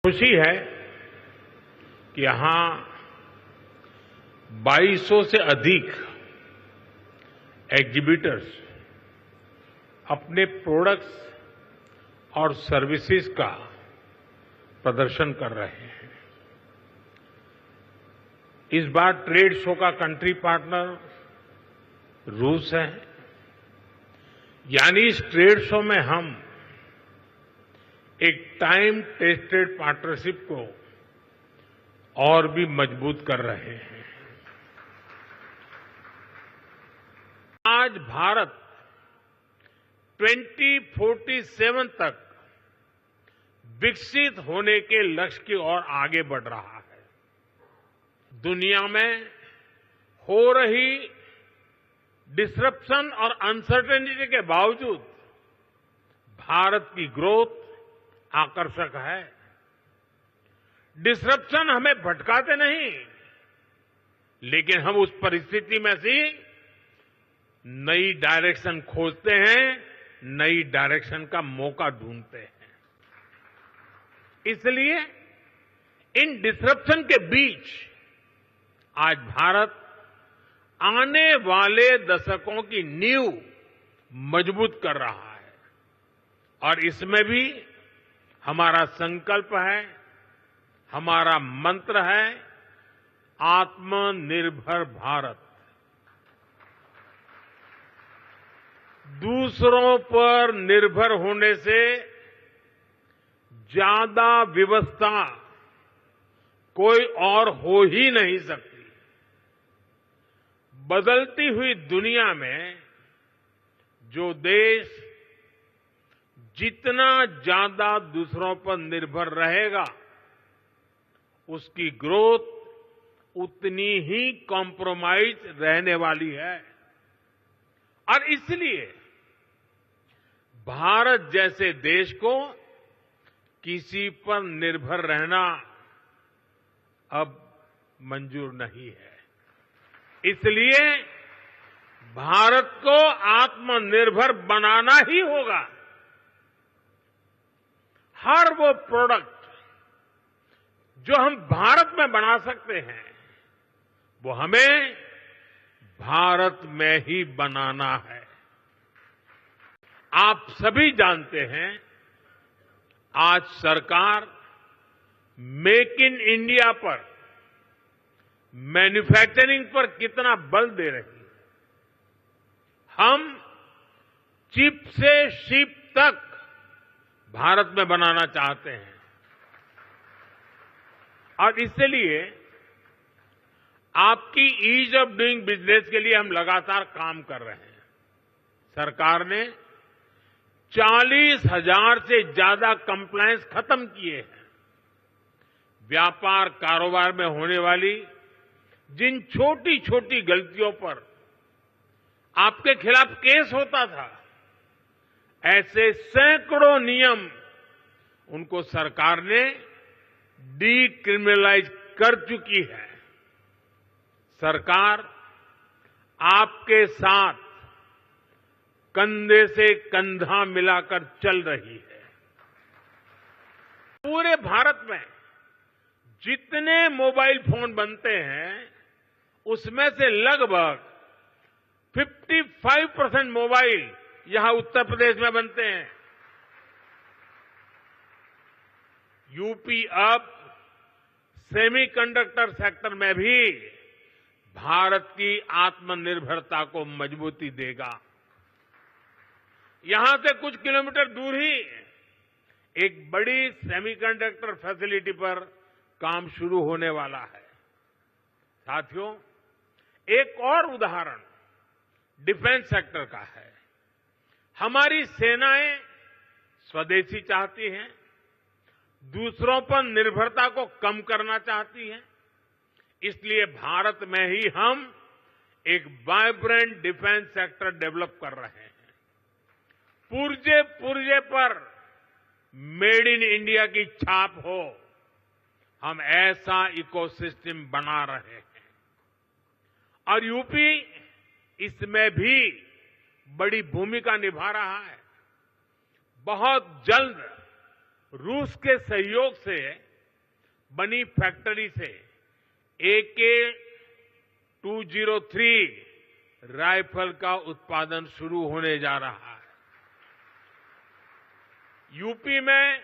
खुशी है कि यहां 2200 से अधिक एग्जीबिटर्स अपने प्रोडक्ट्स और सर्विसेज का प्रदर्शन कर रहे हैं। इस बार ट्रेड शो का कंट्री पार्टनर रूस है, यानी इस ट्रेड शो में हम एक टाइम टेस्टेड पार्टनरशिप को और भी मजबूत कर रहे हैं। आज भारत 2047 तक विकसित होने के लक्ष्य की ओर आगे बढ़ रहा है। दुनिया में हो रही डिसरप्शन और अनसर्टेनिटी के बावजूद भारत की ग्रोथ आकर्षक है। डिसरप्शन हमें भटकाते नहीं, लेकिन हम उस परिस्थिति में से नई डायरेक्शन खोजते हैं, नई डायरेक्शन का मौका ढूंढते हैं। इसलिए इन डिसरप्शन के बीच आज भारत आने वाले दशकों की नींव मजबूत कर रहा है और इसमें भी हमारा संकल्प है, हमारा मंत्र है आत्मनिर्भर भारत। दूसरों पर निर्भर होने से ज्यादा व्यवस्था कोई और हो ही नहीं सकती। बदलती हुई दुनिया में जो देश जितना ज्यादा दूसरों पर निर्भर रहेगा, उसकी ग्रोथ उतनी ही कॉम्प्रोमाइज रहने वाली है। और इसलिए भारत जैसे देश को किसी पर निर्भर रहना अब मंजूर नहीं है। इसलिए भारत को आत्मनिर्भर बनाना ही होगा। हर वो प्रोडक्ट जो हम भारत में बना सकते हैं, वो हमें भारत में ही बनाना है। आप सभी जानते हैं, आज सरकार मेक इन इंडिया पर, मैन्युफैक्चरिंग पर कितना बल दे रही है। हम चिप से शिप तक भारत में बनाना चाहते हैं और इसलिए आपकी ईज ऑफ डूइंग बिजनेस के लिए हम लगातार काम कर रहे हैं। सरकार ने 40,000 से ज्यादा कंप्लायंस खत्म किए हैं। व्यापार कारोबार में होने वाली जिन छोटी छोटी गलतियों पर आपके खिलाफ केस होता था, ऐसे सैकड़ों नियम उनको सरकार ने डीक्रिमिनलाइज कर चुकी है। सरकार आपके साथ कंधे से कंधा मिलाकर चल रही है। पूरे भारत में जितने मोबाइल फोन बनते हैं, उसमें से लगभग 55% मोबाइल यहां उत्तर प्रदेश में बनते हैं। यूपी अब सेमीकंडक्टर सेक्टर में भी भारत की आत्मनिर्भरता को मजबूती देगा। यहां से कुछ किलोमीटर दूर ही एक बड़ी सेमीकंडक्टर फैसिलिटी पर काम शुरू होने वाला है। साथियों, एक और उदाहरण डिफेंस सेक्टर का है। हमारी सेनाएं स्वदेशी चाहती हैं, दूसरों पर निर्भरता को कम करना चाहती हैं। इसलिए भारत में ही हम एक वाइब्रेंट डिफेंस सेक्टर डेवलप कर रहे हैं। पुर्जे पुर्जे पर मेड इन इंडिया की छाप हो, हम ऐसा इकोसिस्टम बना रहे हैं और यूपी इसमें भी बड़ी भूमिका निभा रहा है। बहुत जल्द रूस के सहयोग से बनी फैक्ट्री से AK-203 राइफल का उत्पादन शुरू होने जा रहा है। यूपी में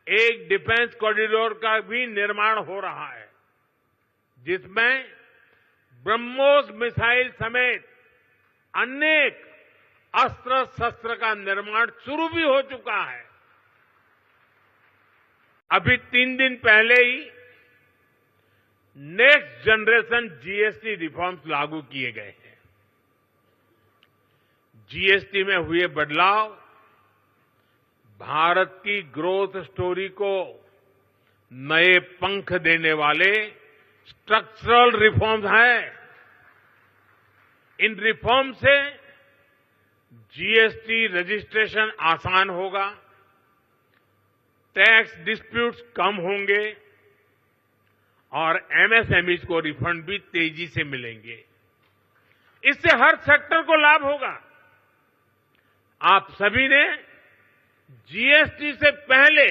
एक डिफेंस कॉरिडोर का भी निर्माण हो रहा है, जिसमें ब्रह्मोस मिसाइल समेत अनेक अस्त्र शस्त्र का निर्माण शुरू भी हो चुका है। अभी 3 दिन पहले ही नेक्स्ट जनरेशन जीएसटी रिफॉर्म्स लागू किए गए हैं। जीएसटी में हुए बदलाव भारत की ग्रोथ स्टोरी को नए पंख देने वाले स्ट्रक्चरल रिफॉर्म्स हैं। इन रिफॉर्म से जीएसटी रजिस्ट्रेशन आसान होगा, टैक्स डिस्प्यूट्स कम होंगे और एमएसएमईज को रिफंड भी तेजी से मिलेंगे। इससे हर सेक्टर को लाभ होगा। आप सभी ने जीएसटी से पहले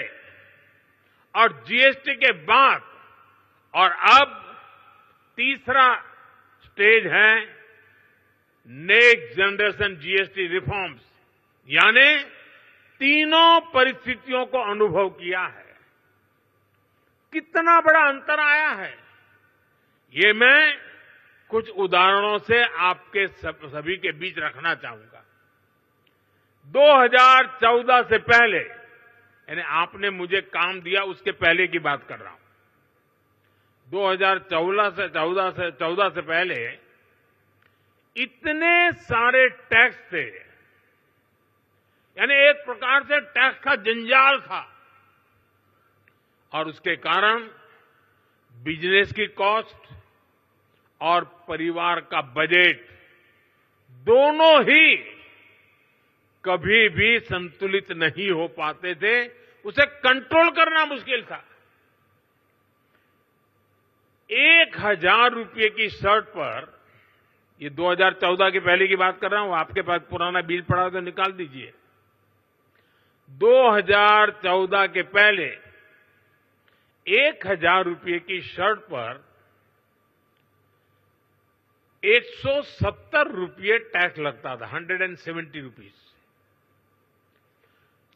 और जीएसटी के बाद और अब तीसरा स्टेज है नेक्स्ट जनरेशन जीएसटी रिफॉर्म्स, यानी तीनों परिस्थितियों को अनुभव किया है। कितना बड़ा अंतर आया है, ये मैं कुछ उदाहरणों से आपके सभी के बीच रखना चाहूंगा। 2014 से पहले, यानी आपने मुझे काम दिया उसके पहले की बात कर रहा हूं। 2014 से पहले इतने सारे टैक्स थे, यानी एक प्रकार से टैक्स का जंजाल था, और उसके कारण बिजनेस की कॉस्ट और परिवार का बजट दोनों ही कभी भी संतुलित नहीं हो पाते थे। उसे कंट्रोल करना मुश्किल था। 1000 रुपये की शर्ट पर, ये 2014 के पहले की बात कर रहा हूं, आपके पास पुराना बिल पड़ा हो तो निकाल दीजिए। 2014 के पहले 1000 रुपये की शर्ट पर 170 रुपये टैक्स लगता था, 170 रुपीज।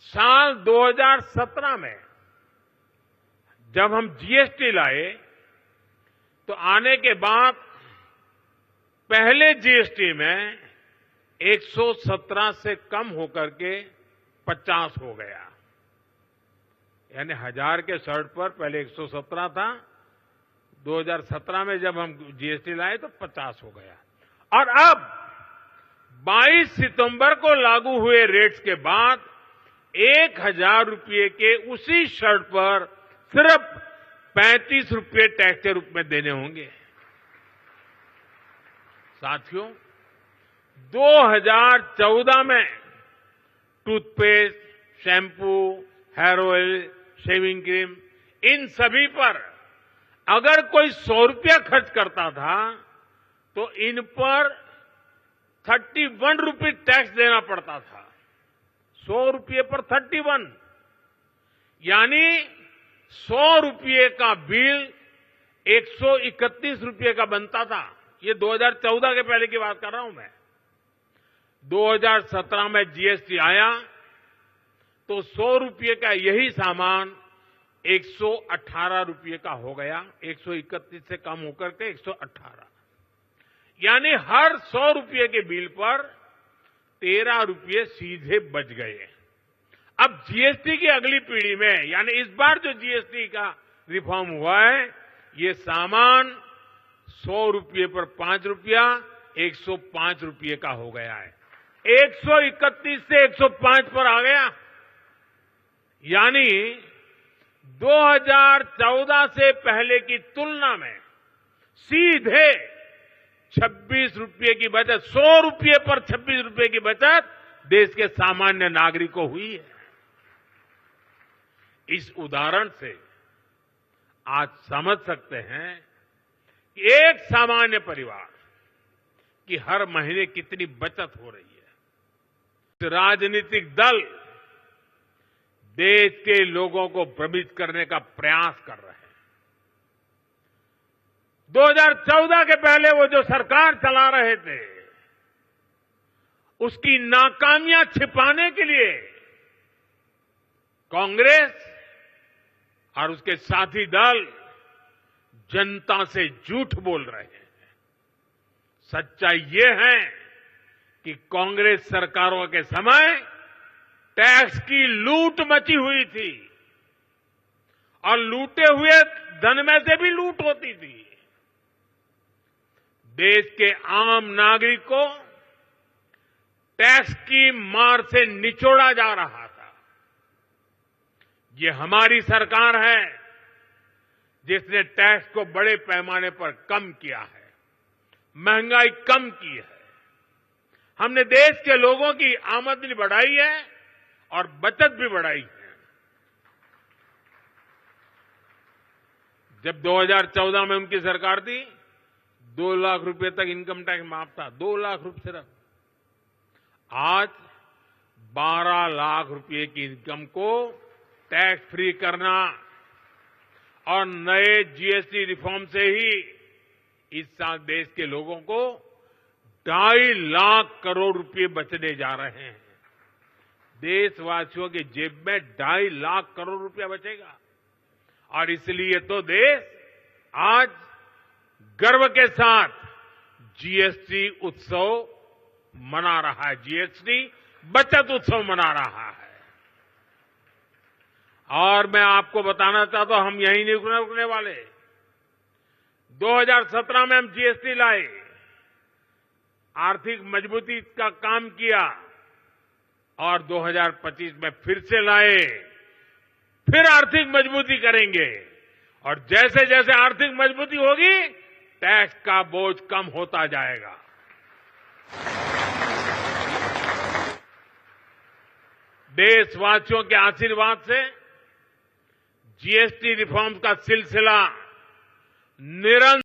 साल 2017 में जब हम जीएसटी लाए तो आने के बाद पहले जीएसटी में 117 से कम होकर के 50 हो गया, यानी 1000 के शर्ट पर पहले 117 था, 2017 में जब हम जीएसटी लाए तो 50 हो गया। और अब 22 सितंबर को लागू हुए रेट्स के बाद 1000 रुपये के उसी शर्ट पर सिर्फ 35 रुपये टैक्स के रूप में देने होंगे। साथियों, 2014 में toothpaste, shampoo, hair oil, shaving cream, इन सभी पर अगर कोई 100 रुपया खर्च करता था तो इन पर 31 रुपये टैक्स देना पड़ता था। 100 रुपये पर 31, यानी 100 रुपये का बिल 131 रुपये का बनता था। ये 2014 के पहले की बात कर रहा हूं मैं। 2017 में जीएसटी आया तो 100 रुपये का यही सामान 118 रुपये का हो गया, 131 से कम होकर के 118, यानी हर 100 रुपये के बिल पर 13 रुपये सीधे बच गए। अब जीएसटी की अगली पीढ़ी में, यानी इस बार जो जीएसटी का रिफॉर्म हुआ है, ये सामान 100 रुपये पर 5 रुपया 105 रुपये का हो गया है। 131 से 105 पर आ गया, यानी 2014 से पहले की तुलना में सीधे 26 रुपये की बचत, 100 रुपये पर 26 रुपये की बचत देश के सामान्य नागरिक को हुई है। इस उदाहरण से आज समझ सकते हैं कि एक सामान्य परिवार की हर महीने कितनी बचत हो रही है। राजनीतिक दल देश के लोगों को भ्रमित करने का प्रयास कर रहे हैं। 2014 के पहले वो जो सरकार चला रहे थे, उसकी नाकामियां छिपाने के लिए कांग्रेस और उसके साथी दल जनता से झूठ बोल रहे हैं। सच्चाई ये है कि कांग्रेस सरकारों के समय टैक्स की लूट मची हुई थी और लूटे हुए धन में से भी लूट होती थी। देश के आम नागरिक को टैक्स की मार से निचोड़ा जा रहा था। ये हमारी सरकार है जिसने टैक्स को बड़े पैमाने पर कम किया है, महंगाई कम की है। हमने देश के लोगों की आमदनी बढ़ाई है और बचत भी बढ़ाई है। जब 2014 में उनकी सरकार थी, 2 लाख रुपए तक इनकम टैक्स माफ था, 2 लाख रुपए सिर्फ। आज 12 लाख रुपए की इनकम को टैक्स फ्री करना और नए जीएसटी रिफॉर्म से ही इस साल देश के लोगों को 2.5 लाख करोड़ रुपए बचने जा रहे हैं। देशवासियों की जेब में 2.5 लाख करोड़ रुपया बचेगा और इसलिए तो देश आज गर्व के साथ जीएसटी उत्सव मना रहा है, जीएसटी बचत उत्सव मना रहा है। और मैं आपको बताना चाहता हूं, हम यहीं नहीं रुकने वाले। 2017 में हम जीएसटी लाए, आर्थिक मजबूती का काम किया और 2025 में फिर से लाए, फिर आर्थिक मजबूती करेंगे और जैसे जैसे आर्थिक मजबूती होगी टैक्स का बोझ कम होता जाएगा। देशवासियों के आशीर्वाद से जीएसटी रिफॉर्म्स का सिलसिला निरंतर